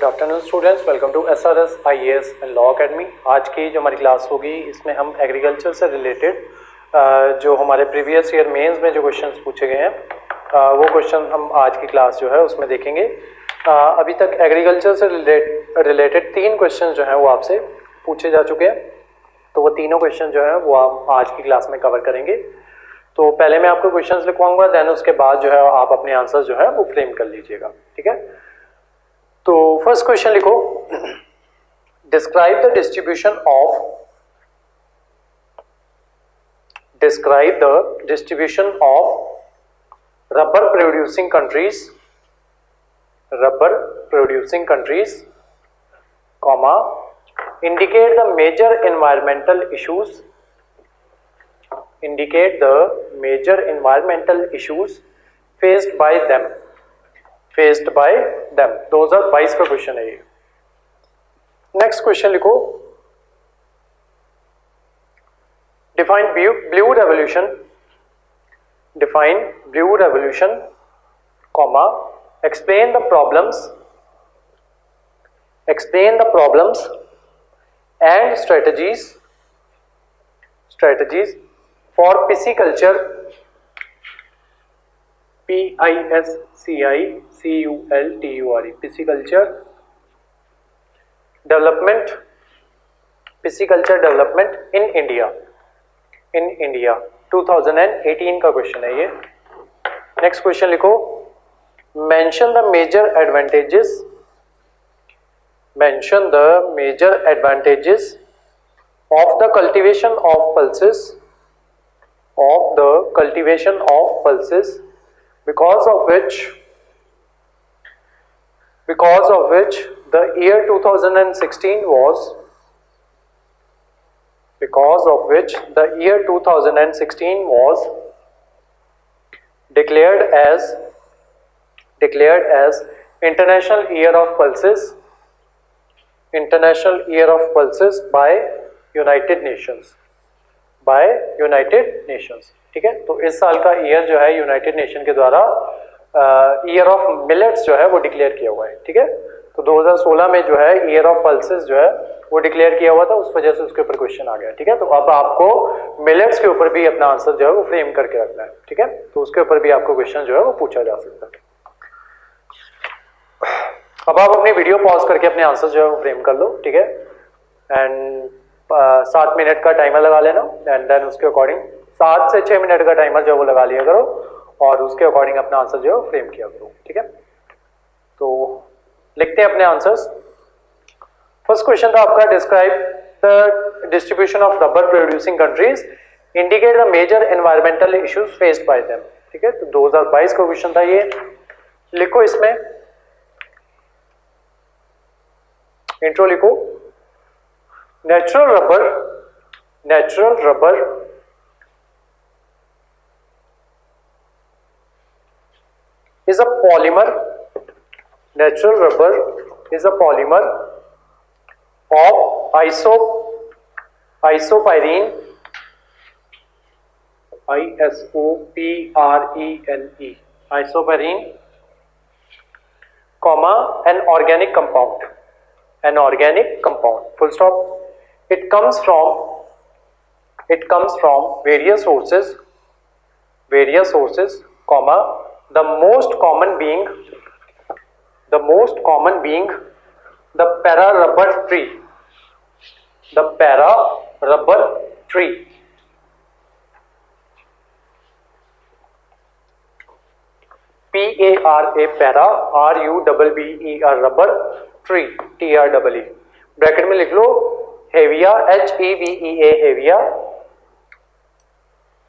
Good afternoon students, welcome to SRS IAS and law academy. आज की जो हमारी क्लास होगी इसमें हम एग्रीकल्चर से रिलेटेड जो हमारे प्रीवियस ईयर मेंस में जो क्वेश्चंस पूछे गए हैं वो क्वेश्चन हम आज की क्लास जो है उसमें देखेंगे। अभी तक एग्रीकल्चर से रिलेटेड 3 क्वेश्चन जो हैं वो आपसे पूछे जा चुके हैं, तो वो तीनों क्वेश्चन जो है वो आप आज की क्लास में कवर करेंगे। तो पहले मैं आपको क्वेश्चंस लिखवाऊंगा, देन उसके बाद जो है आप अपने आंसर जो है वो फ्रेम कर लीजिएगा, ठीक है। तो फर्स्ट क्वेश्चन लिखो, describe the distribution of rubber producing countries, comma, indicate the major environmental issues faced by them 2022 का क्वेश्चन है ये। नेक्स्ट क्वेश्चन लिखो, define blue revolution, comma, explain the problems and strategies for pisciculture, pisciculture development in India 2018 का question है ये। Next question लिखो, mention the major advantages of the cultivation of pulses because of which the year 2016 was declared as International Year of Pulses by United Nations, ठीक है। तो इस साल का ईयर जो है यूनाइटेड नेशन के द्वारा ईयर ऑफ मिलेट्स जो है वो डिक्लेयर किया हुआ है, ठीक है। तो 2016 में जो है ईयर ऑफ पल्सेस जो है वो डिक्लेयर किया हुआ था, उस वजह से उसके ऊपर क्वेश्चन आ गया, ठीक है। तो अब आपको मिलेट्स के ऊपर भी अपना आंसर जो है वो फ्रेम करके रखना है, ठीक है। तो उसके ऊपर भी आपको क्वेश्चन जो है वो पूछा जा सकता है। अब आप अपनी वीडियो पॉज करके अपने आंसर जो है वो फ्रेम कर लो, ठीक है। एंड 7 मिनट का टाइमर लगा लेना, एंड देन उसके अकॉर्डिंग 7 से 6 मिनट का टाइमर जो है वो लगा लिया करो और उसके अकॉर्डिंग अपना आंसर जो है फ्रेम किया करो, ठीक है। तो लिखते हैं अपने आंसर्स। फर्स्ट क्वेश्चन था आपका, describe the distribution of rubber producing countries, indicate the major environmental issues faced by them, ठीक है। तो 2022 का क्वेश्चन था ये। लिखो इसमें इंट्रो लिखो, natural rubber is a polymer of isopyrene, isoprene, comma, an organic compound, full stop. It comes from various sources, comma, the most common being the para rubber tree, para, para, RUBBER, rubber tree, TREE। Bracket में लिख लो hevea, HEVEA, hevea,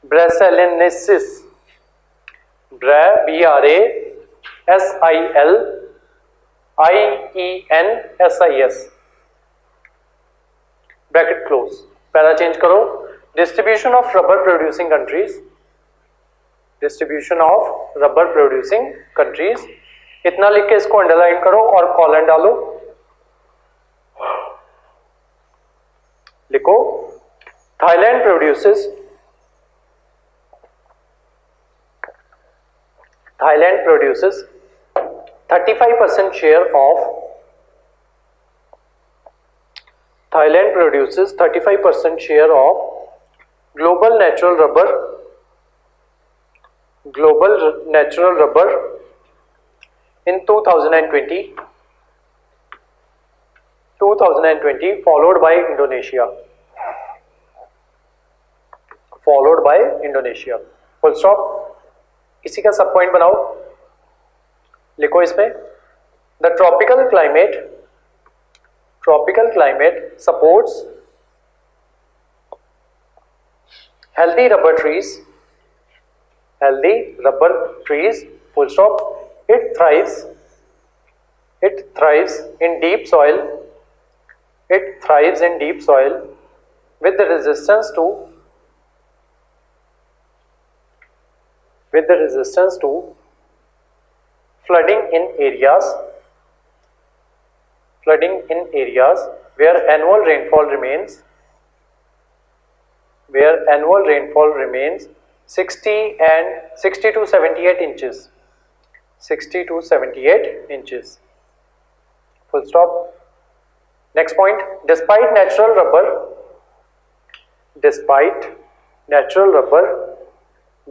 brasiliensis, BRASILIENSIS, bracket close. Para change करो, distribution of rubber producing countries, इतना लिख के इसको underline करो और कॉलन डालो। लिखो, Thailand produces 35% share of Thailand produces 35% share of global natural rubber in 2020, followed by Indonesia. Full stop. इसी का सब पॉइंट बनाओ, लिखो इसमें. The tropical climate supports healthy rubber trees, full stop. It thrives in deep soil, with the resistance to flooding in areas where annual rainfall remains 60 to 78 inches. Full stop. Next point. Despite natural rubber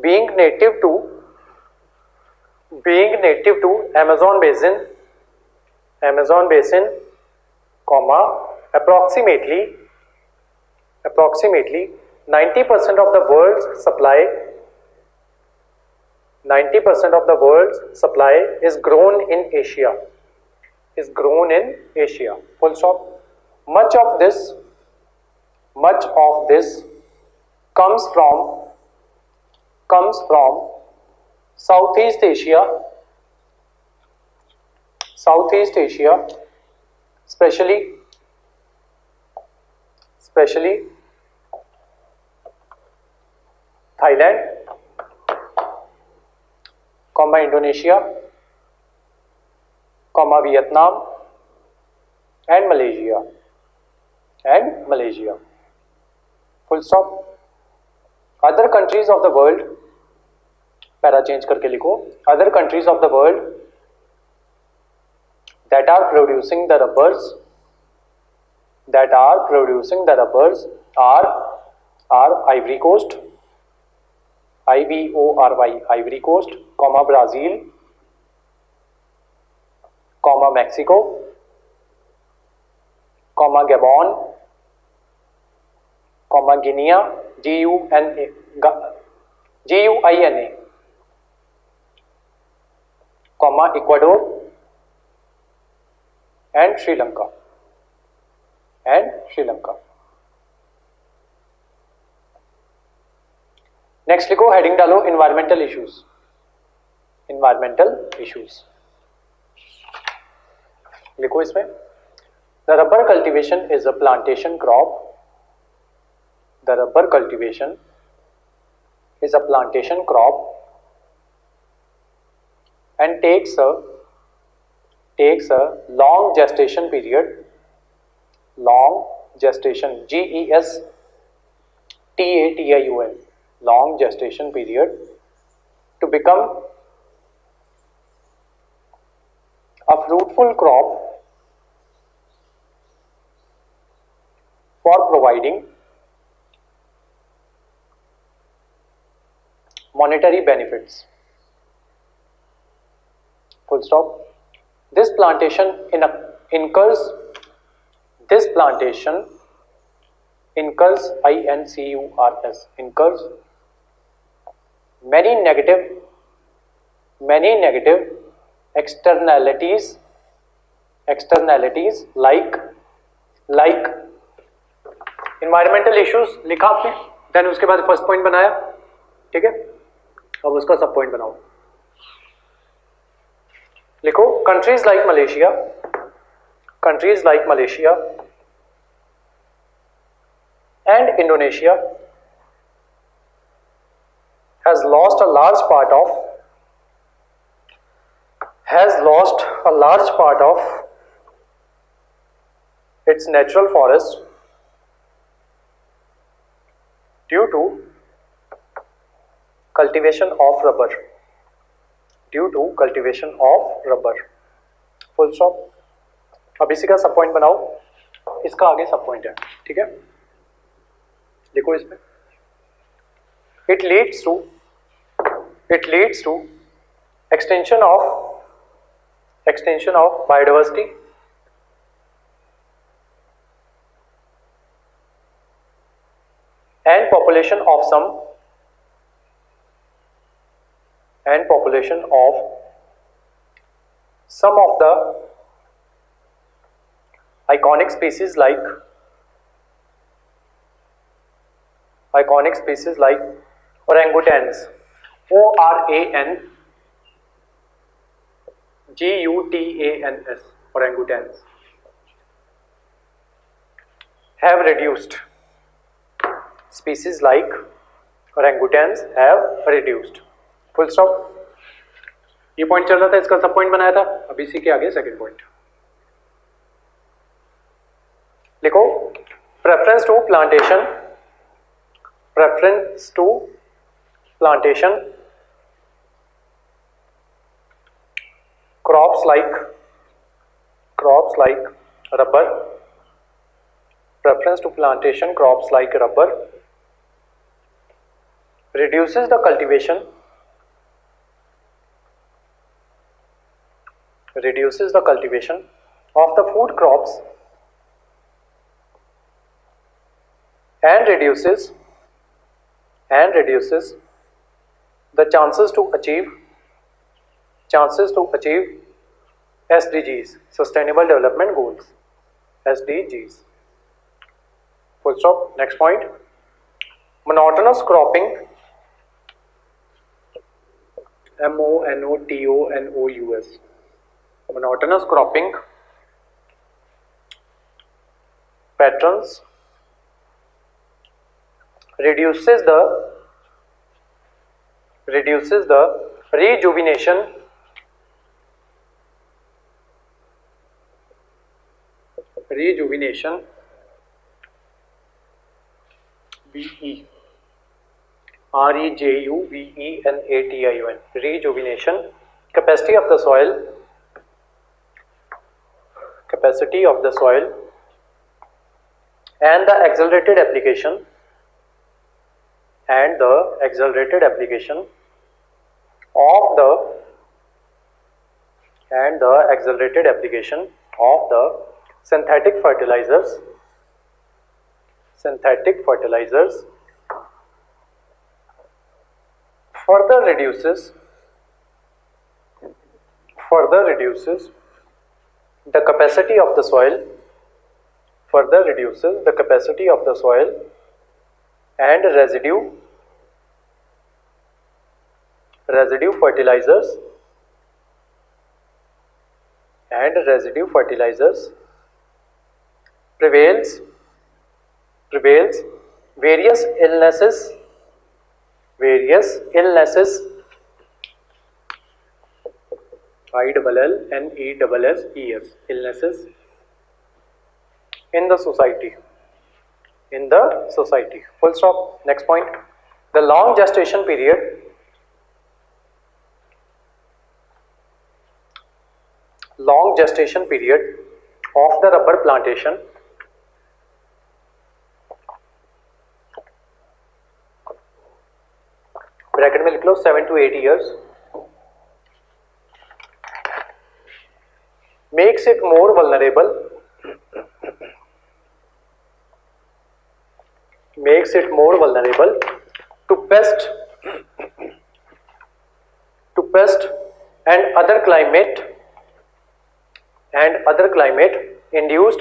being native to Amazon basin, approximately 90% of the world's supply is grown in Asia. Full stop. Much of this comes from Southeast Asia, especially Thailand, Indonesia, Vietnam, and Malaysia. Full stop. Other countries of the world, para change करके लिखो. Other countries of the world that are producing the rubbers are Ivory Coast, IVORY, Ivory Coast, Brazil, Mexico, Gabon, Guinea, GUINA, Ecuador, and Sri Lanka. Next लिखो, heading डालो environmental issues. लिखो इसमें, the rubber cultivation is a plantation crop. And takes a long gestation period, GESTATION, long gestation period, to become a fruitful crop for providing monetary benefits. Full stop. This plantation incurs many negative externalities like environmental issues लिखा आपने, then उसके बाद first point बनाया. ठीक है, अब उसका सब पॉइंट बनाओ. लिखो, countries like Malaysia and Indonesia has lost a large part of its natural forest due to cultivation of rubber. Full stop. अब इसी का सब पॉइंट बनाओ. इसका आगे सब पॉइंट है, ठीक है, देखो इसमें it leads to extension of biodiversity and population of some of the iconic species like orangutans, ORANGUTANS, orangutans have reduced. Species like orangutans have reduced. Full stop. ये पॉइंट चल रहा था, इसका सब पॉइंट बनाया था, अब इसी के आगे सेकंड पॉइंट लिखो। Preference to plantation crops like rubber. Preference to plantation crops like rubber reduces the cultivation of the food crops and reduces the chances to achieve SDGs, Sustainable Development Goals, SDGs. Full stop. Next point. Monotonous cropping, MONOTONOUS. Monotonous cropping patterns reduces the rejuvenation REJUVENATION, rejuvenation capacity of the soil and the accelerated application of the synthetic fertilizers further reduces the capacity of the soil and residue fertilizers prevails various illnesses ILLNESSES illnesses in the society. Full stop. Next point. The long gestation period of the rubber plantation bracket में लिख लो 7 to 8 years makes it more vulnerable to pest and other climate induced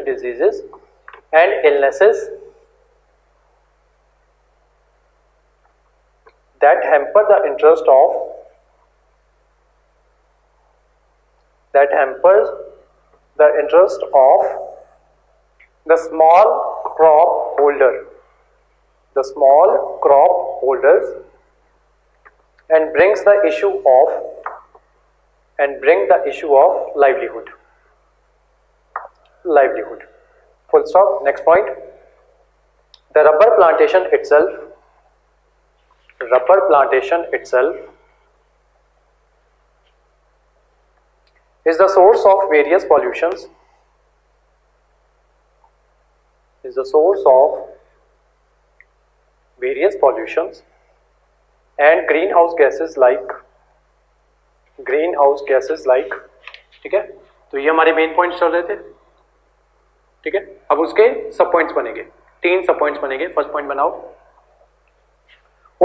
diseases and illnesses that hamper the interest of the small crop holders and brings the issue of livelihood. Full stop. Next point. The rubber plantation itself is the source of various pollutions, is the source of various pollutions and greenhouse gases like, ठीक है। तो ये हमारे main points चल रहे थे, ठीक है। अब उसके सब पॉइंट्स बनेंगे, 3 सब पॉइंट्स बनेंगे। फर्स्ट पॉइंट बनाओ,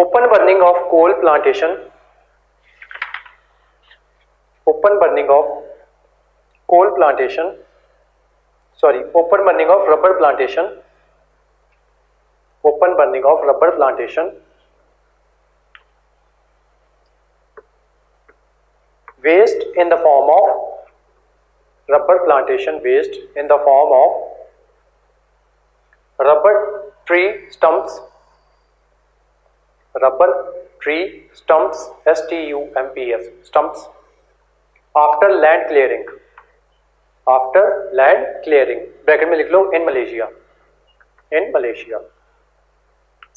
open burning of coal plantation, open burning of coal plantation, sorry open burning of rubber plantation, open burning of rubber plantation, waste in the form of rubber plantation waste in the form of rubber tree stumps, rubber tree stumps, STUMPS, stumps, after land clearing, after land clearing, bracket में लिख लो in Malaysia, in Malaysia.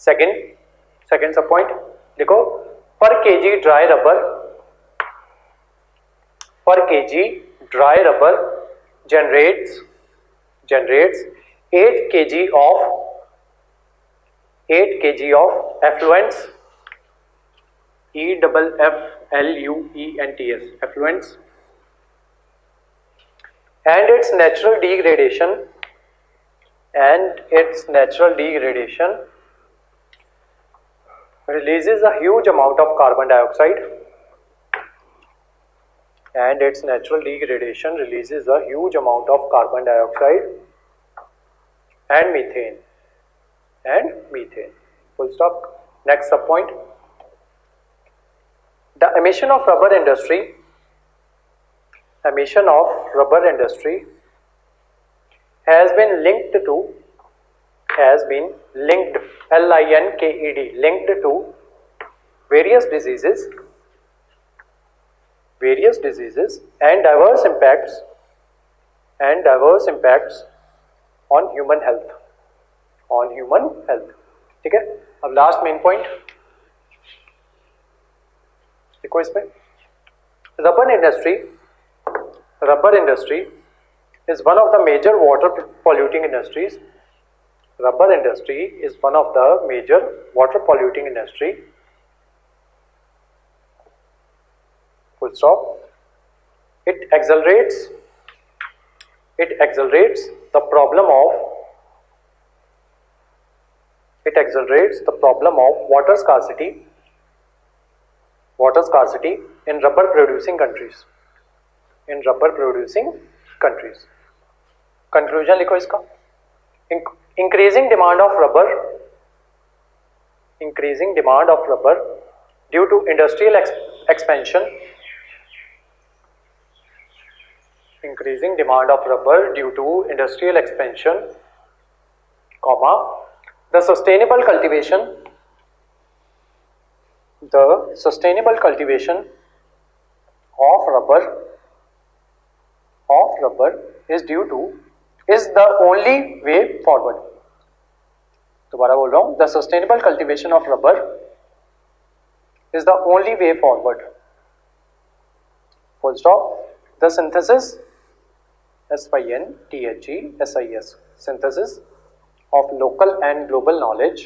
second सब point लिखो, per kg dry rubber, per kg dry rubber generates 8 kg of effluents, EFFLUENTS, effluents, and its natural degradation releases a huge amount of carbon dioxide, and its natural degradation releases a huge amount of carbon dioxide and methane, full stop. Next sub point, the emission of rubber industry has been linked linked to various diseases and diverse impacts on human health, ठीक है। अब last main point देखो, इसमें rubber industry is one of the major water polluting industries. Rubber industry is one of the major water polluting industry. Full stop. It accelerates the problem of water scarcity in rubber producing countries. Conclusion लिखो इसका, increasing demand of rubber due to industrial expansion, comma, the sustainable cultivation of rubber is the only way forward. दोबारा बोल रहा हूं, the sustainable cultivation of rubber is the only way forward. Full stop. The synthesis, SYNTHESIS, synthesis of local and global knowledge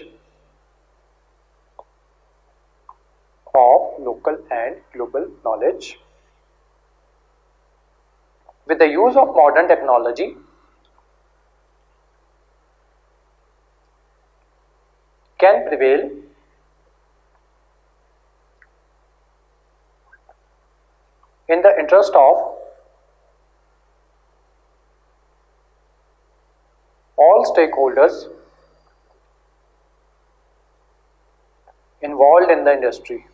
with the use of modern technology can prevail in the interest of all stakeholders involved in the industry.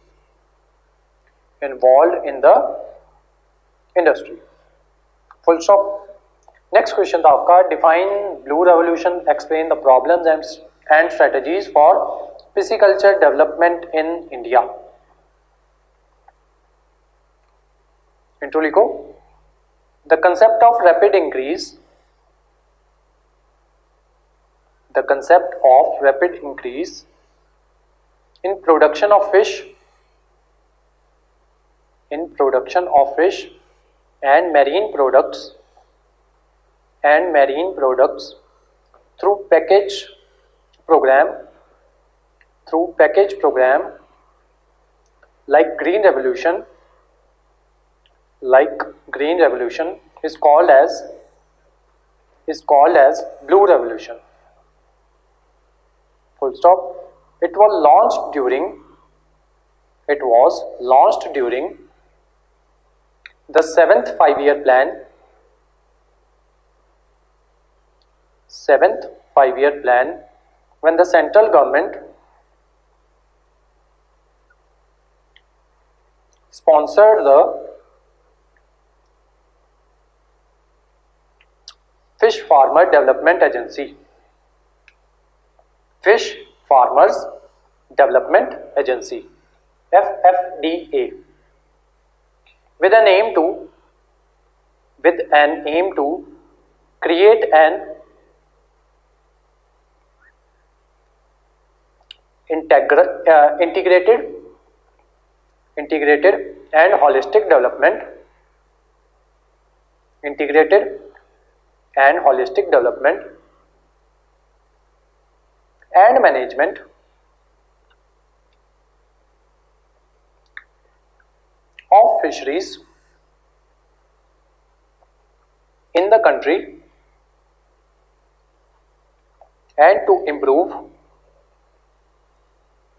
Full stop. Next question था आपका, define blue revolution, explain the problems and strategies for pisciculture development in India. Intro लिखो, the concept of rapid increase in production of fish and marine products through package program like Green Revolution is called as Blue Revolution. Full stop. It was launched during the seventh five-year plan when the central government sponsored the Fish Farmer Development Agency, FFDA, with an aim to create an integrated and holistic development and management of fisheries in the country, and to improve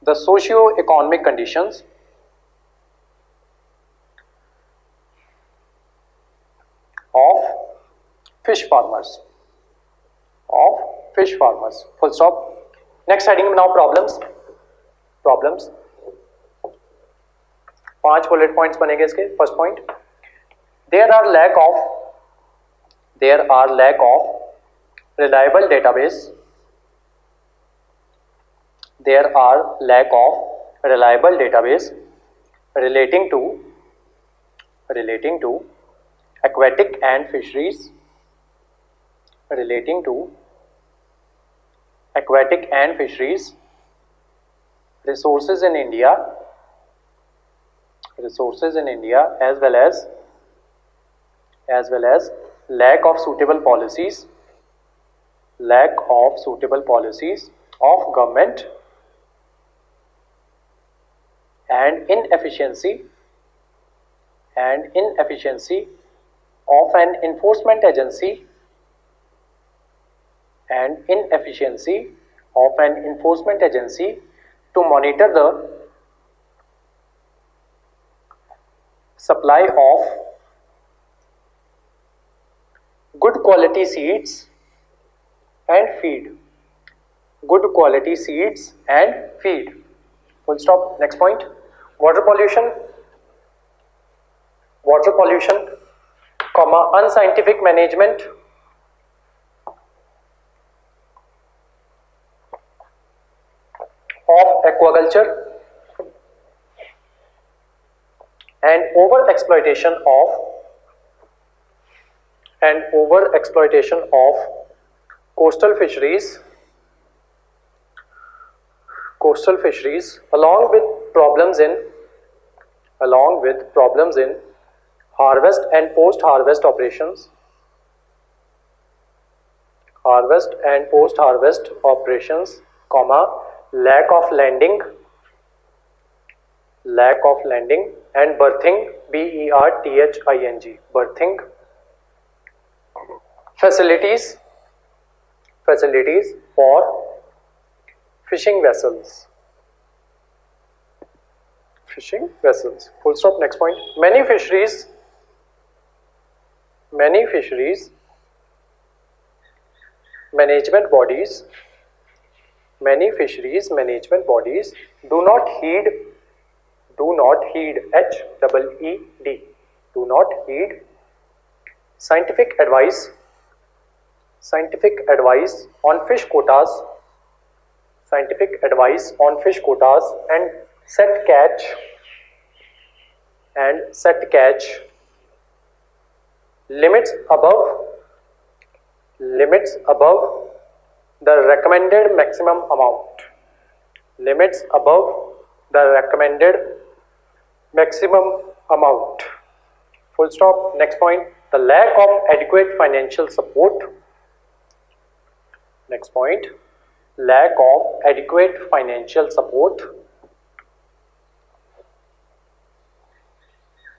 the socio-economic conditions of fish farmers. Full stop. Next heading now problems. 5 bullet points बनेंगे इसके. First point, there are lack of reliable database relating to aquatic and fisheries resources in India as well as lack of suitable policies of government and inefficiency of an enforcement agency to monitor the supply of good quality seeds and feed. Full stop. Next point, water pollution, unscientific management of aquaculture and over exploitation of coastal fisheries along with problems in harvest and post harvest operations lack of landing and berthing facilities for fishing vessels. Full stop. Next point, many fisheries management bodies do not heed scientific advice on fish quotas and set catch limits above the recommended maximum amount. full stop. Next point, the lack of adequate financial support. Next point, lack of adequate financial support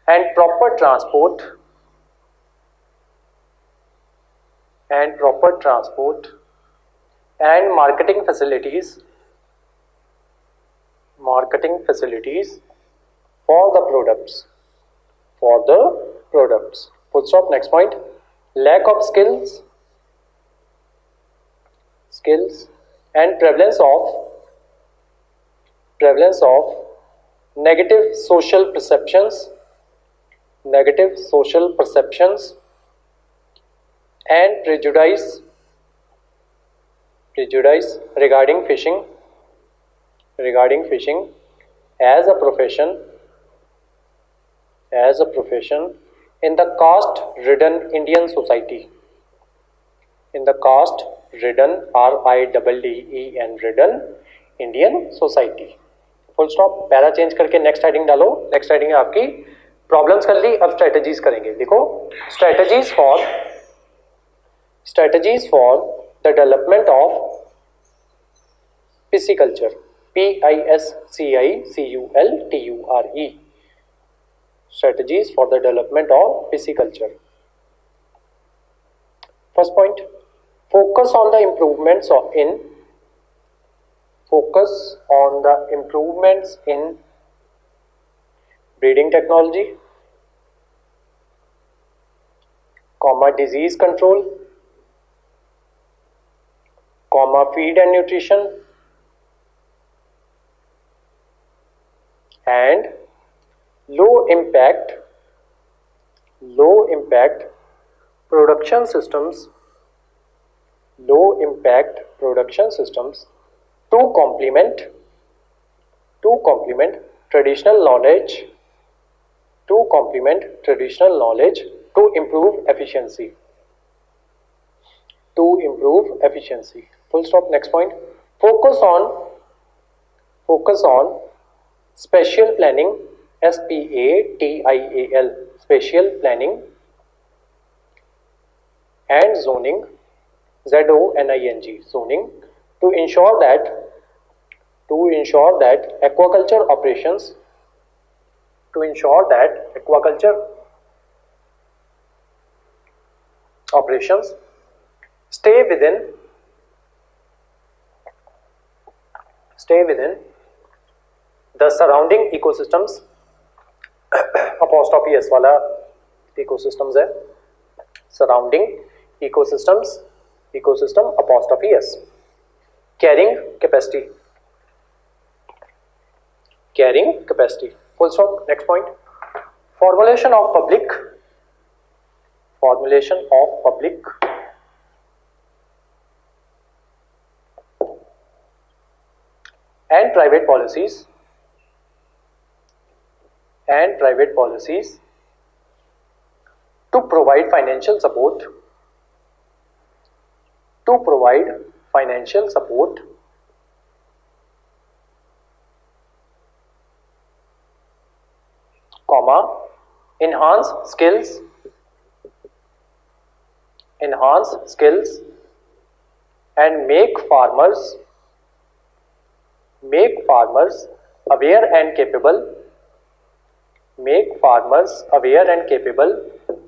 and proper transport and marketing facilities for the products full stop. Next point, lack of skills and prevalence of negative social perceptions and prejudice regarding fishing as a profession in the caste-ridden Indian society. RIDDEN ridden Indian society. Full stop. Para change करके next heading डालो. Next heading है आपकी problems कर ली, अब strategies करेंगे. देखो, strategies for the development of pisciculture. PISCICULTURE. Strategies for the development of pisciculture. First point, focus on the improvements in breeding technology, disease control, feed and nutrition, and low impact production systems to complement traditional knowledge to improve efficiency. Full stop. Next point, focus on spatial planning, SPATIAL, spatial planning and zoning, ZONING, zoning, to ensure that aquaculture operations stay within the surrounding ecosystems. apostrophe s वाला ecosystems है, surrounding ecosystem apostrophe s. Carrying capacity. Full stop. Next point, formulation of public and private policies to provide financial support enhance skills and make farmers aware and capable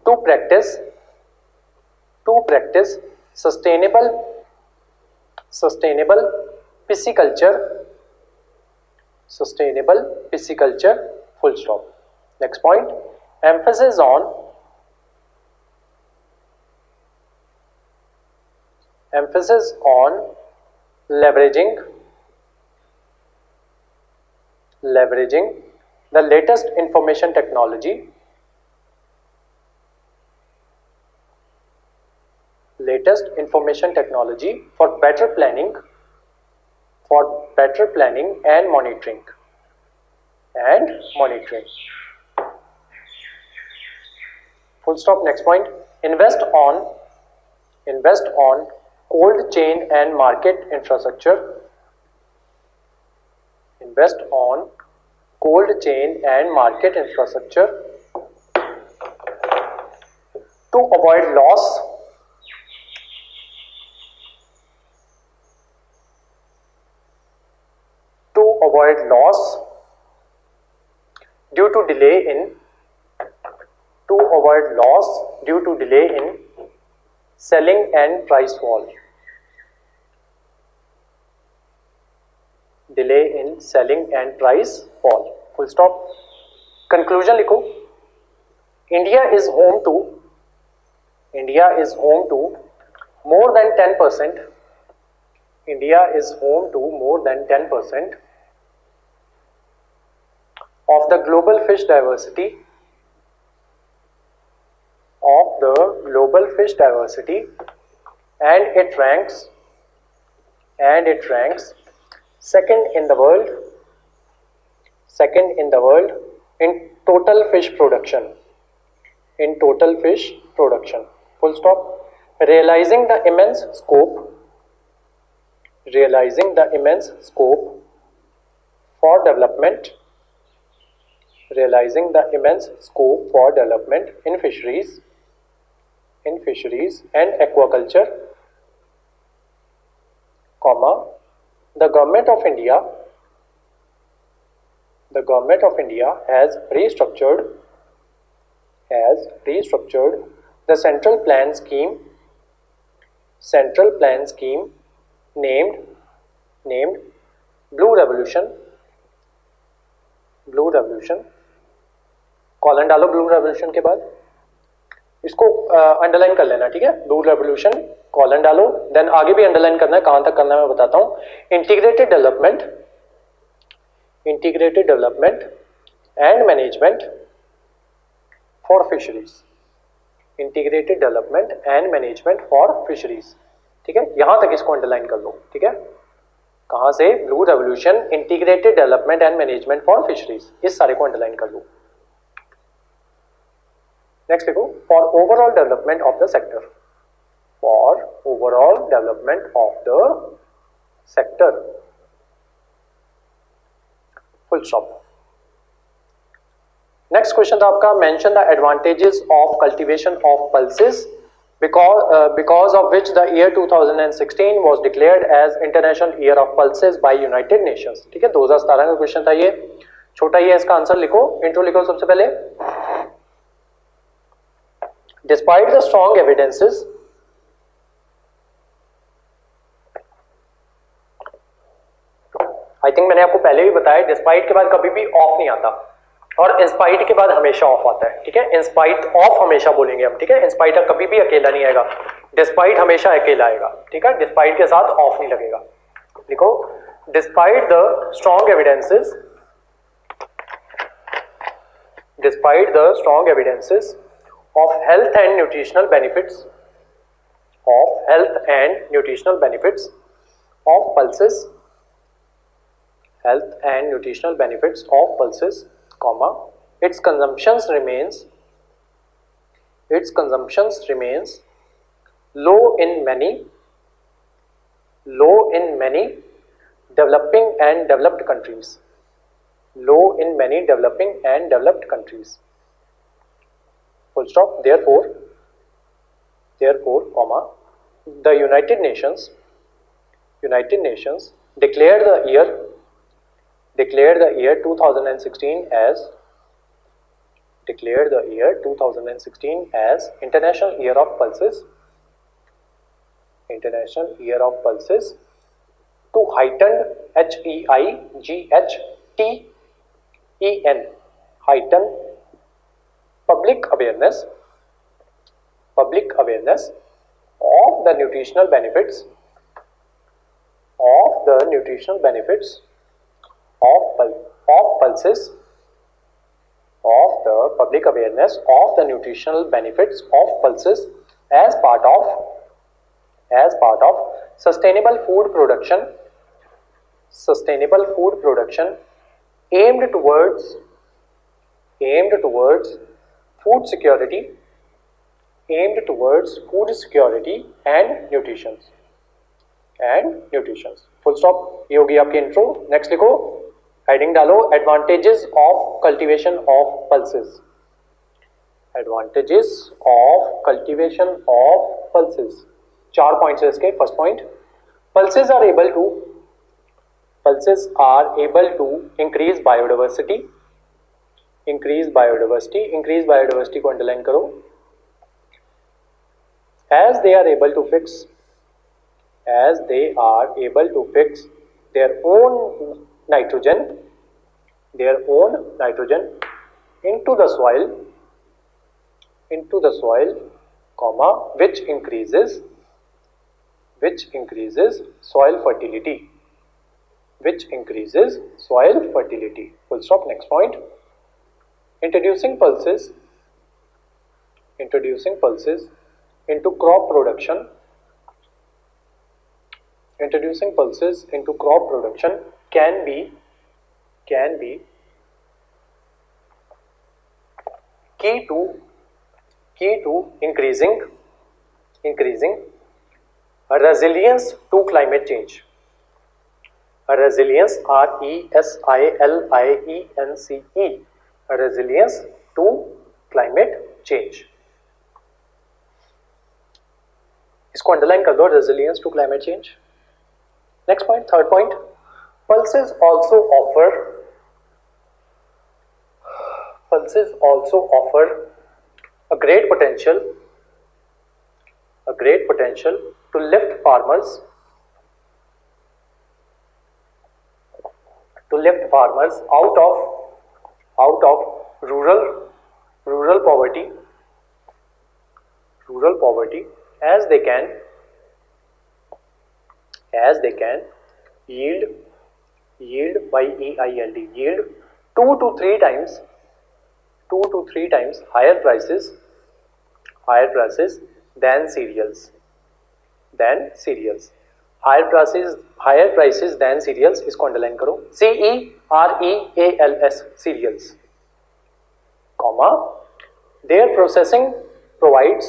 to practice sustainable pisciculture. Full stop. Next point, emphasis on leveraging the latest information technology for better planning and monitoring. Full stop. Next point, invest on cold chain and market infrastructure. to avoid loss due to delay in selling and price fall. Delay in selling and price fall. Full stop. Conclusion लिखो. India is home to more than 10%. India is home to more than 10% of the global fish diversity. And it ranks second in the world in total fish production. Full stop. Realizing the immense scope for development in fisheries and aquaculture, the government of India has restructured the central plan scheme named Blue Revolution. Colon डालो blue revolution के बाद, इसको underline कर लेना, ठीक है. Blue revolution colon डालो, then आगे भी अंडरलाइन करना है, कहां तक करना है मैं बताता हूं. Integrated development and management for fisheries. ठीक है, यहां तक इसको अंडरलाइन कर लो. ठीक है, कहां से? Blue revolution, integrated development and management for fisheries, इस सारे को अंडरलाइन कर लो. नेक्स्ट देखो, for overall development of the sector. Full stop. Next question था आपका, mention the advantages of cultivation of pulses because of which the year 2016 was declared as International Year of Pulses by United Nations. ठीक है, 2017 का question था ये, छोटा ही है, इसका आंसर लिखो. इंट्रो लिखो सबसे पहले. Despite the strong evidences I think मैंने आपको पहले भी बताया, डिस्पाइट के बाद कभी भी ऑफ नहीं आता और इंस्पाइट के बाद हमेशा ऑफ आता है. ठीक है, इंस्पाइट ऑफ हमेशा बोलेंगे हम. ठीक है, इंस्पाइट कभी भी अकेला नहीं आएगा, डिस्पाइट हमेशा अकेला आएगा. ठीक है, डिस्पाइट के साथ ऑफ नहीं लगेगा. देखो, despite the strong evidences of health and nutritional benefits of pulses, comma, its consumptions remains low in many developing and developed countries. Full stop. Therefore, comma, the United Nations declared the year 2016 as International Year of Pulses to heighten heighten public awareness of the nutritional benefits of pulses, as part of sustainable food production aimed towards food security and nutrition. Full stop. ये होगी आपकी intro. Next लिखो, heading डालो, advantages of cultivation of pulses. Advantages of cultivation of pulses, 4 points है इसके. First point, pulses are able to increase biodiversity. increase biodiversity को underline करो. as they are able to fix their own nitrogen into the soil, comma, which increases soil fertility. Full stop. Next point, introducing pulses into crop production can be key to increasing resilience to climate change. Resilience, RESILIENCE, resilience to climate change. इसको underline कर दो, resilience to climate change. Next point, third point, pulses also offer a great potential to lift farmers out of rural poverty as they can yield yield 2 to 3 times higher prices than cereals. Higher prices than cereals, इसको underline करो. CEREALS, cereals, comma, their processing provides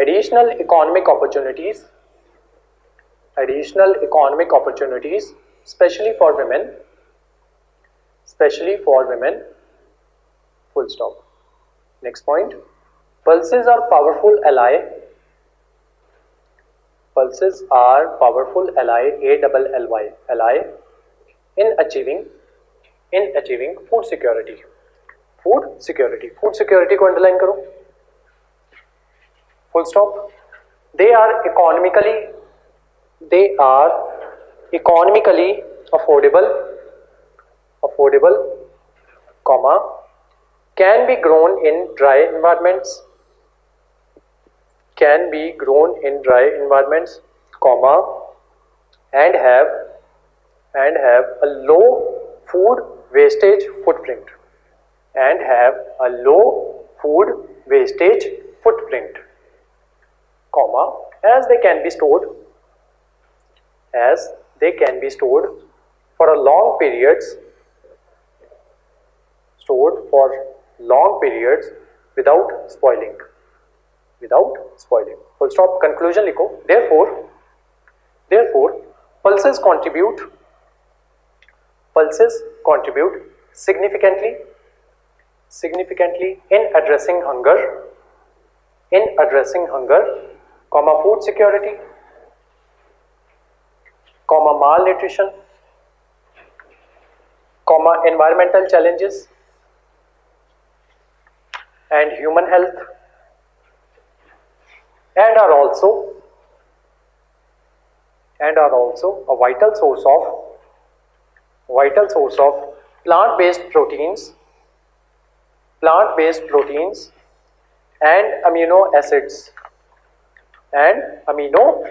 additional economic opportunities, especially for women. Full stop. Next point, pulses are powerful ally, ALLY, in achieving food security. Food security को underline करो. Full stop. They are economically affordable, comma, can be grown in dry environments, comma, and have a low food wastage footprint, comma, as they can be stored for long periods without spoiling. Full stop. Conclusion लिखो. Therefore pulses contribute significantly in addressing hunger, comma, food security, comma, malnutrition, comma, environmental challenges and human health, and are also a vital source of plant-based proteins and amino acids, AMINO,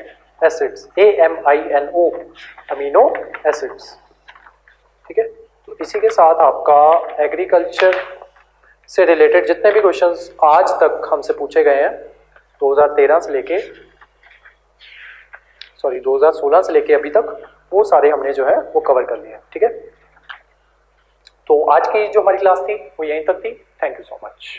amino acids. ठीक है. तो इसी के साथ आपका agriculture से related जितने भी क्वेश्चंस आज तक हमसे पूछे गए हैं 2016 से लेके अभी तक, वो सारे हमने जो है वो कवर कर लिए. ठीक है. तो आज की जो हमारी क्लास थी वो यहीं तक थी. Thank you so much.